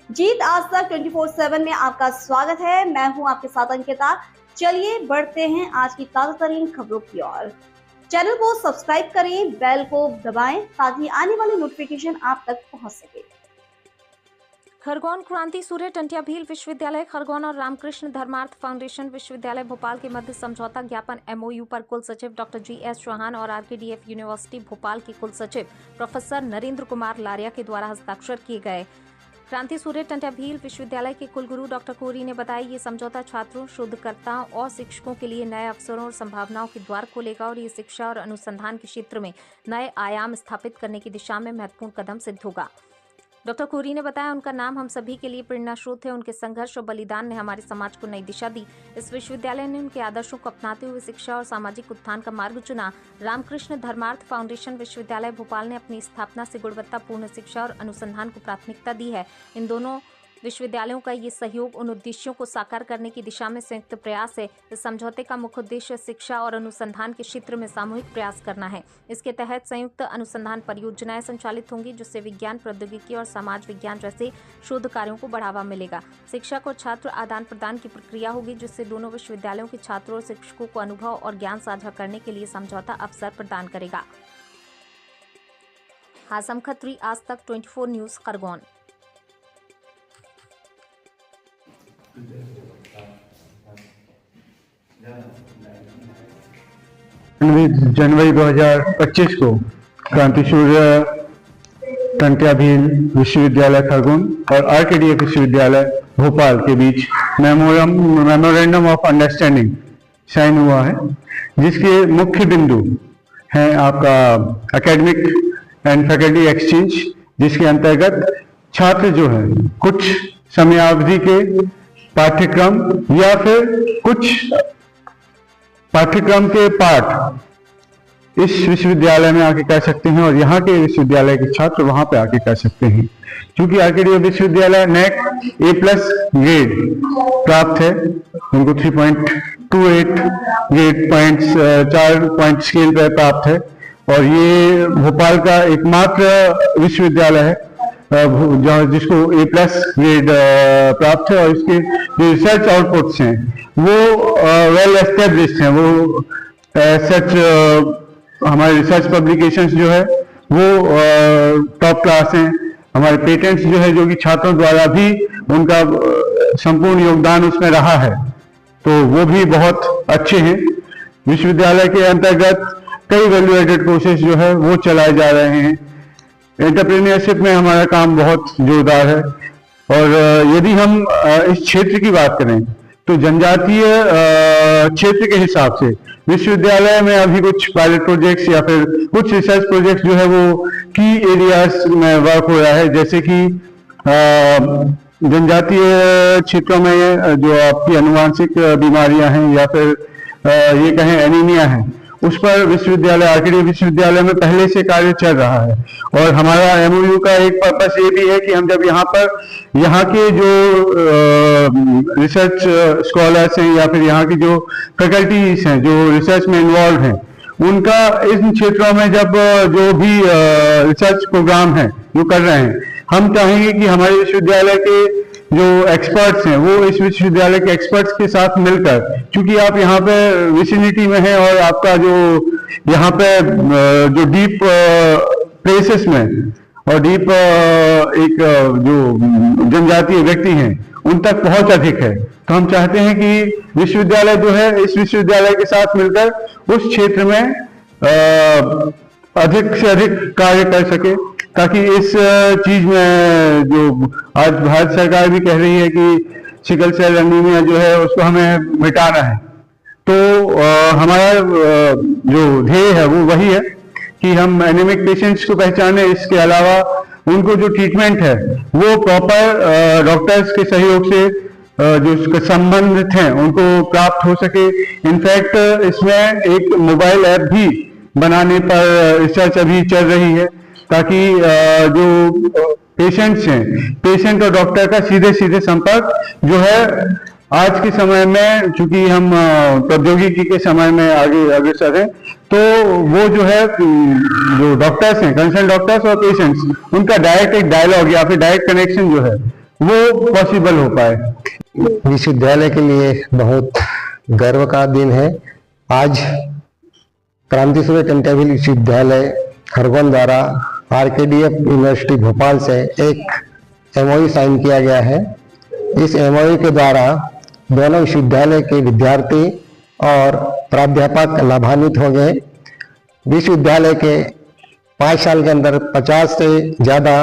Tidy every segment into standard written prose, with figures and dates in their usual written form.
जीत आज तक 24/7 में आपका स्वागत है। मैं हूं आपके साथ अंकिता। चलिए बढ़ते हैं आज की ताजा तरीन खबरों की ओर। चैनल को सब्सक्राइब करें, बेल को दबाएं ताकि आने वाली नोटिफिकेशन आप तक पहुंच सके। खरगोन क्रांति सूर्य टंटिया भील विश्वविद्यालय खरगोन और रामकृष्ण धर्मार्थ फाउंडेशन विश्वविद्यालय भोपाल के मध्य समझौता ज्ञापन MOU पर कुल सचिव डॉक्टर GS चौहान और RKDF यूनिवर्सिटी भोपाल के कुल सचिव प्रोफेसर नरेंद्र कुमार लारिया के द्वारा हस्ताक्षर किए गए। क्रांति सूर्य टंटिया भील विश्वविद्यालय के कुलगुरु डॉक्टर कोरी ने बताया, ये समझौता छात्रों, शोधकर्ताओं और शिक्षकों के लिए नए अवसरों और संभावनाओं के द्वार खोलेगा और ये शिक्षा और अनुसंधान के क्षेत्र में नए आयाम स्थापित करने की दिशा में महत्वपूर्ण कदम सिद्ध होगा। डॉक्टर कोरी ने बताया, उनका नाम हम सभी के लिए प्रेरणा स्रोत है। उनके संघर्ष और बलिदान ने हमारे समाज को नई दिशा दी। इस विश्वविद्यालय ने उनके आदर्शों को अपनाते हुए शिक्षा और सामाजिक उत्थान का मार्ग चुना। रामकृष्ण धर्मार्थ फाउंडेशन विश्वविद्यालय भोपाल ने अपनी स्थापना से गुणवत्तापूर्ण शिक्षा और अनुसंधान को प्राथमिकता दी है। इन दोनों विश्वविद्यालयों का ये सहयोग उन उद्देश्यों को साकार करने की दिशा में संयुक्त प्रयास है। इस समझौते का मुख्य उद्देश्य शिक्षा और अनुसंधान के क्षेत्र में सामूहिक प्रयास करना है। इसके तहत संयुक्त अनुसंधान परियोजनाएं संचालित होंगी, जिससे विज्ञान, प्रौद्योगिकी और समाज विज्ञान जैसे शोध कार्यों को बढ़ावा मिलेगा। शिक्षक और छात्र आदान प्रदान की प्रक्रिया होगी, जिससे दोनों विश्वविद्यालयों के छात्रों और शिक्षकों को अनुभव और ज्ञान साझा करने के लिए समझौता अवसर प्रदान करेगा। हासम खत्री, आज तक 24 न्यूज, खरगोन। जनवरी 2025 को क्रांति सूर्य टंटिया भील विश्वविद्यालय खरगोन और RKDF विश्वविद्यालय भोपाल के बीच मेमोरेंडम ऑफ अंडरस्टैंडिंग साइन हुआ है, जिसके मुख्य बिंदु हैं आपका एकेडमिक एंड फैकल्टी एक्सचेंज, जिसके अंतर्गत छात्र जो है कुछ समयावधि के पाठ्यक्रम या फिर कुछ पाठ्यक्रम के पाठ इस विश्वविद्यालय में आके कर सकते हैं और यहाँ के विश्वविद्यालय के छात्र वहां पे आके कर सकते हैं। क्योंकि RKDF विश्वविद्यालय NAC A+ ग्रेड प्राप्त है, उनको 3.28 ग्रेड पॉइंट्स 4 पॉइंट स्केल पर प्राप्त है और ये भोपाल का एकमात्र विश्वविद्यालय है जिसको A+ ग्रेड प्राप्त है और इसके जो रिसर्च आउटपुट्स हैं वो वेल एस्टेब्लिश्ड हैं। वो सच हमारे रिसर्च पब्लिकेशंस जो है वो टॉप क्लास हैं। हमारे पेटेंट्स जो है, जो कि छात्रों द्वारा भी उनका संपूर्ण योगदान उसमें रहा है, तो वो भी बहुत अच्छे हैं। विश्वविद्यालय के अंतर्गत कई वैल्यू एडेड कोर्सेज जो है वो चलाए जा रहे हैं। एंटरप्रेन्योरशिप में हमारा काम बहुत जोरदार है और यदि हम इस क्षेत्र की बात करें तो जनजातीय क्षेत्र के हिसाब से विश्वविद्यालय में अभी कुछ पायलट प्रोजेक्ट्स या फिर कुछ रिसर्च प्रोजेक्ट्स जो है वो की एरियाज में वर्क हो रहा है, जैसे कि जनजातीय क्षेत्रों में जो आपकी अनुवांशिक बीमारियां हैं या फिर ये कहें एनीमिया है, उस पर विश्वविद्यालय RKDF विश्वविद्यालय में पहले से कार्य चल रहा है। और हमारा MOU का एक पर्पस ये भी है कि हम जब यहाँ के जो रिसर्च स्कॉलर्स हैं या फिर यहाँ की जो फैकल्टीज हैं जो रिसर्च में इन्वॉल्व हैं, उनका इन क्षेत्रों में जब जो भी रिसर्च प्रोग्राम है जो कर रहे हैं, हम चाहेंगे कि हमारे विश्वविद्यालय के जो एक्सपर्ट्स हैं वो इस विश्वविद्यालय के एक्सपर्ट्स के साथ मिलकर, क्योंकि आप यहाँ पे विसिनिटी में हैं और आपका जो यहाँ पे जो डीप प्लेसेस में और डीप एक जो जनजातीय व्यक्ति हैं उन तक पहुंच अधिक है, तो हम चाहते हैं कि विश्वविद्यालय जो है इस विश्वविद्यालय के साथ मिलकर उस क्षेत्र में अधिक से अधिक कार्य कर सके, ताकि इस चीज में जो आज भारत सरकार भी कह रही है कि सिकल सेल एनीमिया जो है उसको हमें मिटाना है, तो हमारा जो ध्येय है वो वही है कि हम एनीमिक पेशेंट्स को पहचाने। इसके अलावा उनको जो ट्रीटमेंट है वो प्रॉपर डॉक्टर्स के सहयोग से जो संबंधित हैं उनको प्राप्त हो सके। इनफैक्ट इसमें एक मोबाइल ऐप भी बनाने पर रिसर्च अभी चल रही है, ताकि जो पेशेंट्स हैं, पेशेंट और डॉक्टर का सीधे सीधे संपर्क जो है आज के समय में, चूंकि हम प्रौद्योगिकी के समय में आगे अग्रसर हैं, तो वो जो है जो डॉक्टर्स हैं, कंसर्न डॉक्टर्स और पेशेंट्स, उनका डायरेक्ट एक डायलॉग या फिर डायरेक्ट कनेक्शन जो है वो पॉसिबल हो पाए। विश्वविद्यालय के लिए बहुत गर्व का दिन है। आज क्रांति सूर्य टंट्या भील विश्वविद्यालय खरगोन द्वारा आरकेडीएफ यूनिवर्सिटी भोपाल से एक एमओयू साइन किया गया है। इस एमओयू के द्वारा दोनों विश्वविद्यालय के विद्यार्थी और प्राध्यापक लाभान्वित हो गए। विश्वविद्यालय के 5 साल के अंदर 50 से ज्यादा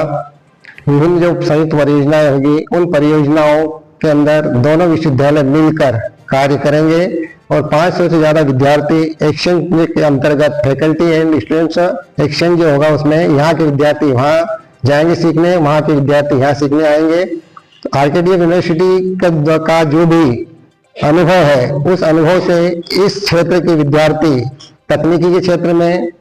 विभिन्न जो संयुक्त परियोजनाएं होगी, उन परियोजनाओं के अंदर दोनों विश्वविद्यालय मिलकर कार्य करेंगे और 500 से ज्यादा विद्यार्थी एक्सचेंज के अंतर्गत फैकल्टी एंड स्टूडेंट्स एक्सचेंज जो होगा, उसमें यहाँ के विद्यार्थी वहाँ जाएंगे सीखने, वहाँ के विद्यार्थी यहाँ सीखने आएंगे। तो आरकेडीएफ यूनिवर्सिटी का जो भी अनुभव है, उस अनुभव से इस क्षेत्र के विद्यार्थी तकनीकी के क्षेत्र में,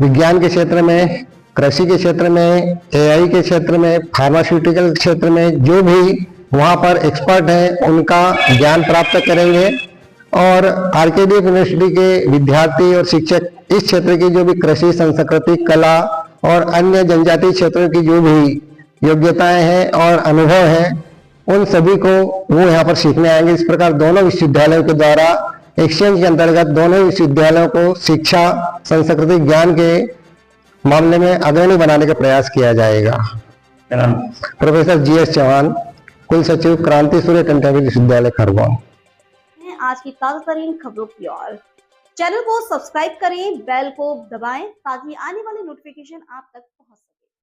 विज्ञान के क्षेत्र में, कृषि के क्षेत्र में, एआई के क्षेत्र में, फार्मास्यूटिकल क्षेत्र में जो भी वहाँ पर एक्सपर्ट हैं, उनका ज्ञान प्राप्त करेंगे। और आरकेडीएफ यूनिवर्सिटी के विद्यार्थी और शिक्षक इस क्षेत्र की जो भी कृषि, संस्कृति, कला और अन्य जनजातीय क्षेत्रों की जो भी योग्यताएं हैं और अनुभव हैं, उन सभी को वो यहाँ पर सीखने आएंगे। इस प्रकार दोनों विश्वविद्यालयों के द्वारा एक्सचेंज के अंतर्गत दोनों विश्वविद्यालयों को शिक्षा, संस्कृति, ज्ञान के मामले में अग्रणी बनाने का प्रयास किया जाएगा। प्रोफेसर GS चौहान, कुल सचिव, क्रांति सूर्य टंट्या भील विश्वविद्यालय खरगोन। आज की ताजा तरीन खबरों की ओर चैनल को सब्सक्राइब करें, बेल को दबाएं ताकि आने वाली नोटिफिकेशन आप तक पहुंच सके।